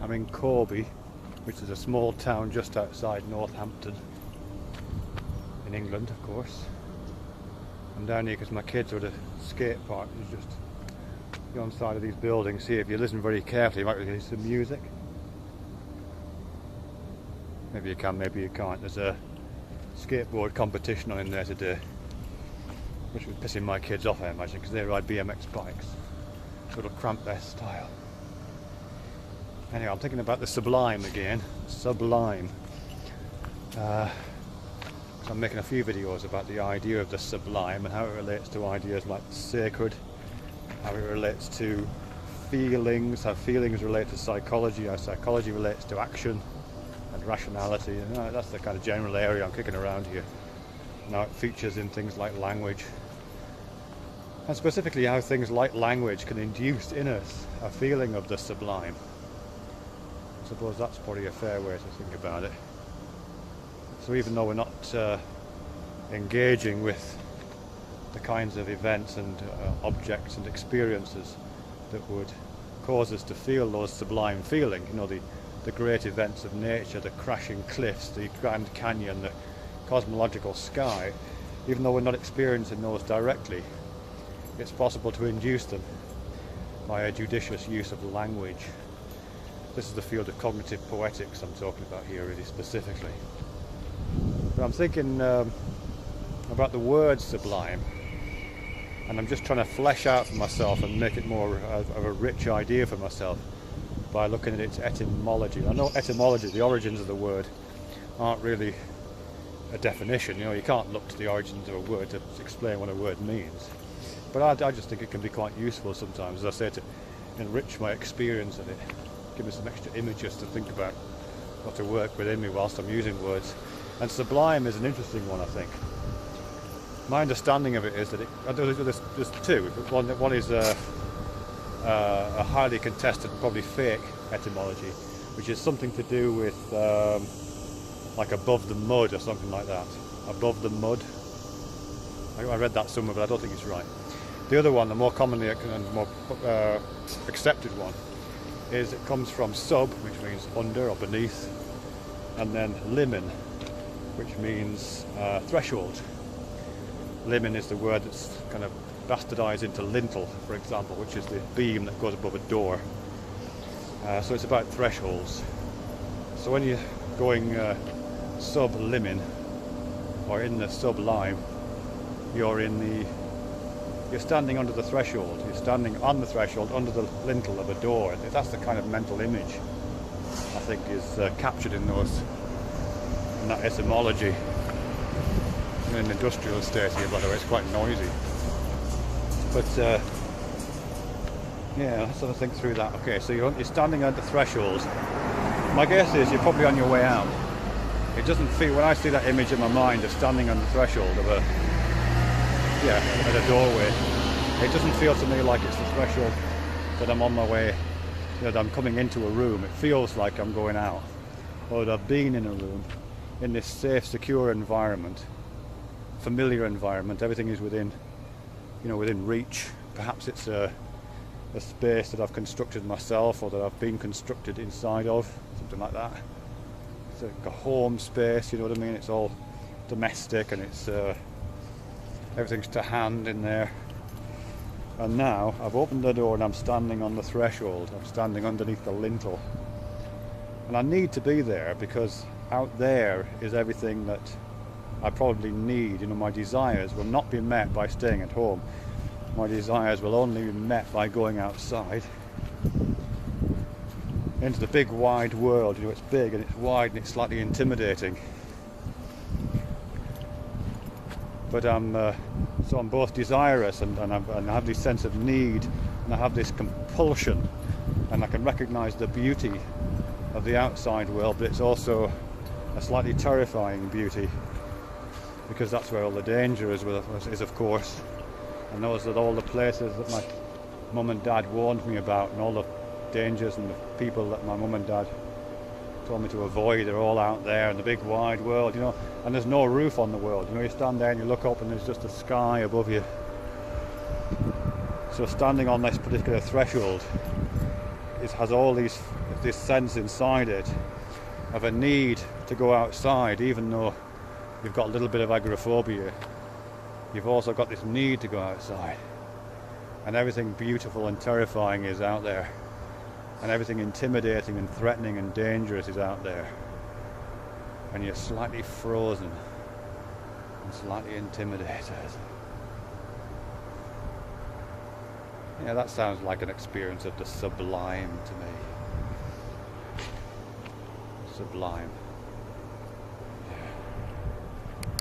I'm in Corby, which is a small town just outside Northampton in England, of course. I'm down here because my kids are at a skate park. You just go on the side of these buildings. See, if you listen very carefully, you might hear some music. Maybe you can, maybe you can't. There's a skateboard competition on in there today, which was pissing my kids off, I imagine, because they ride BMX bikes, so it'll cramp their style. Anyway, I'm thinking about the Sublime again. Sublime. So I'm making a few videos about the idea of the sublime and how it relates to ideas like sacred, how it relates to feelings, how feelings relate to psychology, how psychology relates to action and rationality. And that's the kind of general area I'm kicking around here. Now it features in things like language, and specifically how things like language can induce in us a feeling of the sublime. I suppose that's probably a fair way to think about it. So even though we're not engaging with the kinds of events and objects and experiences that would cause us to feel those sublime feelings, you know, the great events of nature, the crashing cliffs, the Grand Canyon, the cosmological sky, even though we're not experiencing those directly, it's possible to induce them by a judicious use of language. This is the field of cognitive poetics I'm talking about here, really specifically. But I'm thinking about the word sublime, and I'm just trying to flesh out for myself and make it more of a rich idea for myself by looking at its etymology. I know etymology, the origins of the word, aren't really a definition. You know, you can't look to the origins of a word to explain what a word means. But I just think it can be quite useful sometimes, as I say, to enrich my experience of it. Give me some extra images to think about, what to work within me whilst I'm using words. And sublime is an interesting one, I think. My understanding of it is that there's two. One is a highly contested, probably fake etymology, which is something to do with like above the mud or something like that. Above the mud. I read that somewhere, but I don't think it's right. The other one, the more commonly and more accepted one, is it comes from sub, which means under or beneath, and then limen, which means threshold. Limen is the word that's kind of bastardized into lintel, for example, which is the beam that goes above a door. So it's about thresholds. So when you're going sub-limen, or in the sublime, you're standing under the threshold. You're standing on the threshold, under the lintel of a door. That's the kind of mental image I think is captured in that etymology. I'm in an industrial estate here, by the way. It's quite noisy. But yeah, let's sort of think through that. Okay, so you're standing at the threshold. My guess is you're probably on your way out. It doesn't feel, when I see that image in my mind of standing on the threshold of at a doorway, it doesn't feel to me like it's the threshold that I'm on my way, that I'm coming into a room. It feels like I'm going out, or that I've been in a room, in this safe, secure environment, familiar environment. Everything is within reach. Perhaps it's a space that I've constructed myself, or that I've been constructed inside of, something like that. It's like a home space, you know what I mean? It's all domestic, and it's everything's to hand in there. And now I've opened the door and I'm standing on the threshold. I'm standing underneath the lintel, and I need to be there because out there is everything that I probably need. You know, my desires will not be met by staying at home. My desires will only be met by going outside into the big wide world. You know, it's big and it's wide and it's slightly intimidating. But I'm both desirous and I have this sense of need, and I have this compulsion, and I can recognise the beauty of the outside world, but it's also a slightly terrifying beauty, because that's where all the danger is, of course. And those are all the places that my mum and dad warned me about, and all the dangers and the people that my mum and dad told me to avoid are all out there in the big wide world, you know. And there's no roof on the world, you know. You stand there and you look up and there's just a sky above you. So standing on this particular threshold has all this sense inside it of a need to go outside, even though you've got a little bit of agoraphobia. You've also got this need to go outside, and everything beautiful and terrifying is out there, and everything intimidating and threatening and dangerous is out there, and you're slightly frozen and slightly intimidated. Yeah, that sounds like an experience of the sublime to me. Sublime.